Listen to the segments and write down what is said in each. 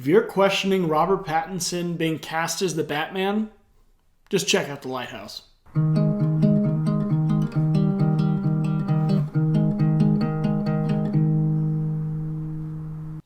If you're questioning Robert Pattinson being cast as the Batman, just check out The Lighthouse.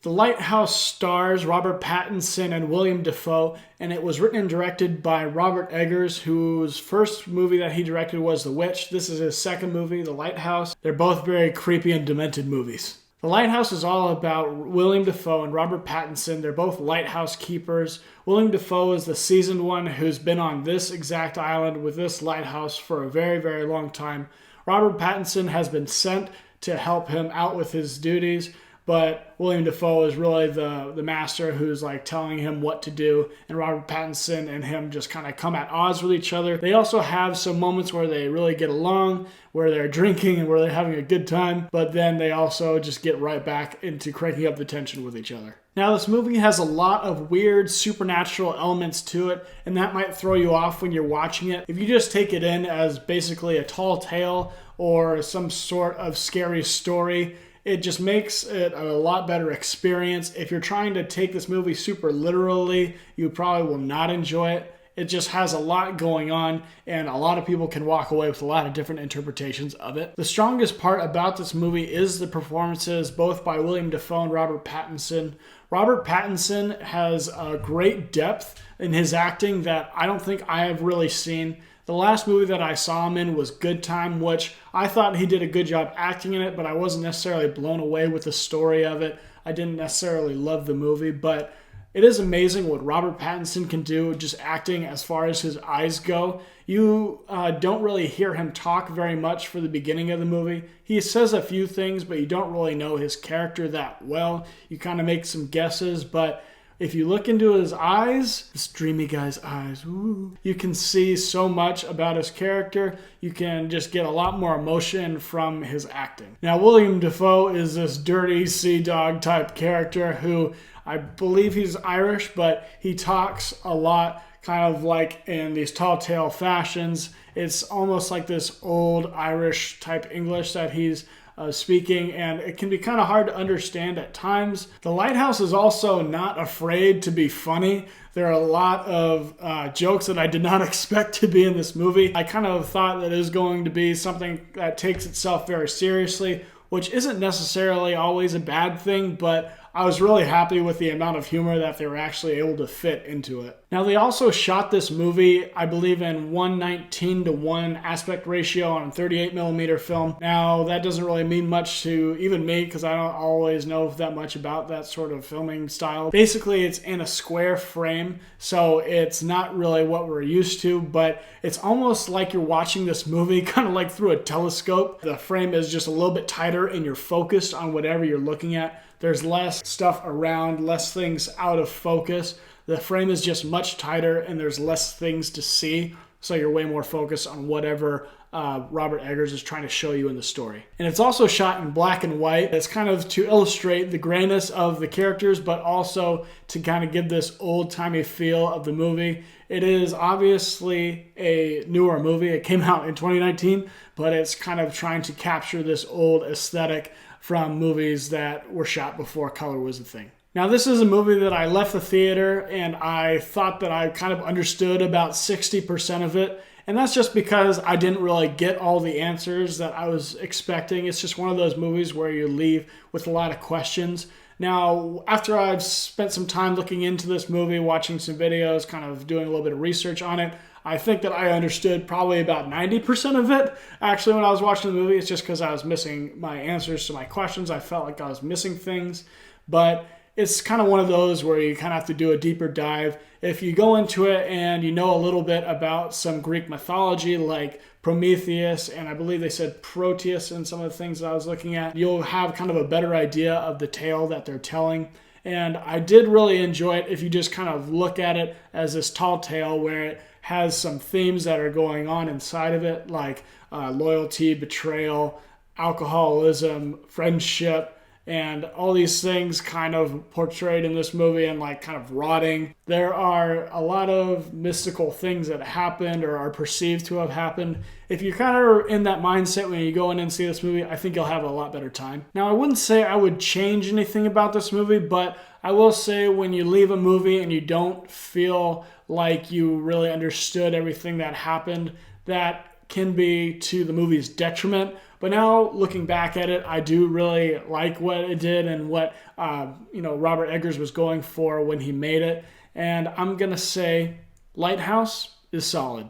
The Lighthouse stars Robert Pattinson and William Dafoe, and it was written and directed by Robert Eggers, whose first movie that he directed was The Witch. This is his second movie, The Lighthouse. They're both very creepy and demented movies. The Lighthouse is all about William Dafoe and Robert Pattinson. They're both lighthouse keepers. William Dafoe is the seasoned one who's been on this exact island with this lighthouse for a very, very long time. Robert Pattinson has been sent to help him out with his duties, but William Dafoe is really the master who's like telling him what to do, and Robert Pattinson and him just kind of come at odds with each other. They also have some moments where they really get along, where they're drinking and where they're having a good time, but then they also just get right back into cranking up the tension with each other. Now, this movie has a lot of weird supernatural elements to it, and that might throw you off when you're watching it. If you just take it in as basically a tall tale or some sort of scary story, it just makes it a lot better experience. If you're trying to take this movie super literally, you probably will not enjoy it. It just has a lot going on, and a lot of people can walk away with a lot of different interpretations of it. The strongest part about this movie is the performances, both by William Dafoe and Robert Pattinson. Robert Pattinson has a great depth in his acting that I don't think I have really seen. The last movie that I saw him in was Good Time, which I thought he did a good job acting in it, but I wasn't necessarily blown away with the story of it. I didn't necessarily love the movie, but it is amazing what Robert Pattinson can do just acting as far as his eyes go. You don't really hear him talk very much for the beginning of the movie. He says a few things, but you don't really know his character that well. You kind of make some guesses, but if you look into his eyes, this dreamy guy's eyes, you can see so much about his character. You can just get a lot more emotion from his acting. Now, William Dafoe is this dirty sea dog type character who I believe he's Irish, but he talks a lot kind of like in these tall tale fashions. It's almost like this old Irish type English that he's speaking, and it can be kind of hard to understand at times. The Lighthouse is also not afraid to be funny. There are a lot of jokes that I did not expect to be in this movie. I kind of thought that it was going to be something that takes itself very seriously, which isn't necessarily always a bad thing, but I was really happy with the amount of humor that they were actually able to fit into it. Now, they also shot this movie, I believe, in 1:19:1 aspect ratio on a 38mm film. Now, that doesn't really mean much to even me because I don't always know that much about that sort of filming style. Basically, it's in a square frame, so it's not really what we're used to, but it's almost like you're watching this movie kind of like through a telescope. The frame is just a little bit tighter and you're focused on whatever you're looking at. There's less stuff around, less things out of focus. The frame is just much tighter and there's less things to see. So you're way more focused on whatever Robert Eggers is trying to show you in the story. And it's also shot in black and white. It's kind of to illustrate the grayness of the characters, but also to kind of give this old-timey feel of the movie. It is obviously a newer movie. It came out in 2019, but it's kind of trying to capture this old aesthetic from movies that were shot before color was a thing. Now, this is a movie that I left the theater and I thought that I kind of understood about 60% of it. And that's just because I didn't really get all the answers that I was expecting. It's just one of those movies where you leave with a lot of questions. Now, after I've spent some time looking into this movie, watching some videos, kind of doing a little bit of research on it, I think that I understood probably about 90% of it. Actually, when I was watching the movie, it's just because I was missing my answers to my questions. I felt like I was missing things. But it's kind of one of those where you kind of have to do a deeper dive. If you go into it and you know a little bit about some Greek mythology like Prometheus, and I believe they said Proteus in some of the things that I was looking at, you'll have kind of a better idea of the tale that they're telling. And I did really enjoy it if you just kind of look at it as this tall tale where it has some themes that are going on inside of it, like loyalty, betrayal, alcoholism, friendship, and all these things kind of portrayed in this movie and like kind of rotting. There are a lot of mystical things that happened or are perceived to have happened. If you're kind of in that mindset when you go in and see this movie, I think you'll have a lot better time. Now, I wouldn't say I would change anything about this movie, but I will say when you leave a movie and you don't feel like you really understood everything that happened, that can be to the movie's detriment. But now looking back at it, I do really like what it did and what Robert Eggers was going for when he made it. And I'm gonna say Lighthouse is solid.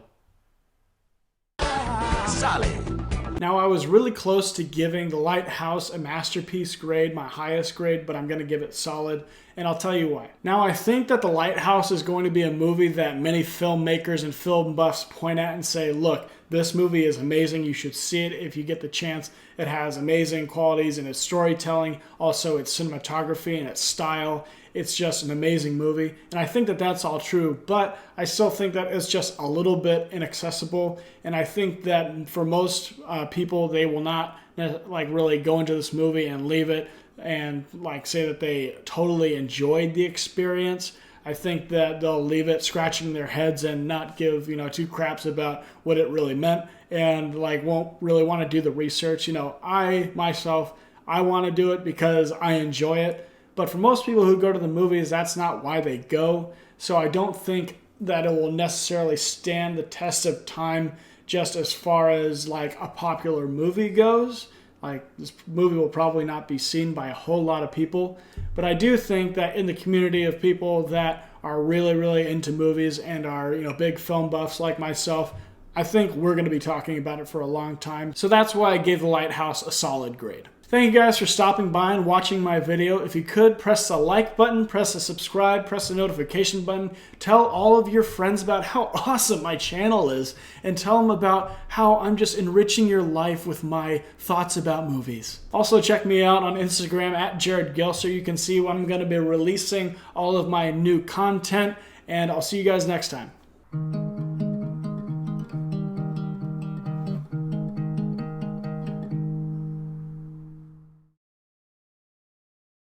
Solid. Now, I was really close to giving The Lighthouse a masterpiece grade, my highest grade, but I'm going to give it solid, and I'll tell you why. Now, I think that The Lighthouse is going to be a movie that many filmmakers and film buffs point at and say, look, this movie is amazing. You should see it if you get the chance. It has amazing qualities in its storytelling, also its cinematography and its style. It's just an amazing movie, and I think that that's all true, but I still think that it's just a little bit inaccessible, and I think that for most people, they will not really go into this movie and leave it and say that they totally enjoyed the experience. I think that they'll leave it scratching their heads and not give two craps about what it really meant, and won't really want to do the research. I myself want to do it because I enjoy it. But for most people who go to the movies, that's not why they go. So I don't think that it will necessarily stand the test of time just as far as a popular movie goes. This movie will probably not be seen by a whole lot of people. But I do think that in the community of people that are really, really into movies and are, big film buffs like myself, I think we're going to be talking about it for a long time. So that's why I gave The Lighthouse a solid grade. Thank you guys for stopping by and watching my video. If you could, press the like button, press the subscribe, press the notification button. Tell all of your friends about how awesome my channel is, and tell them about how I'm just enriching your life with my thoughts about movies. Also, check me out on Instagram at Jared Gelser. You can see when I'm going to be releasing all of my new content, and I'll see you guys next time.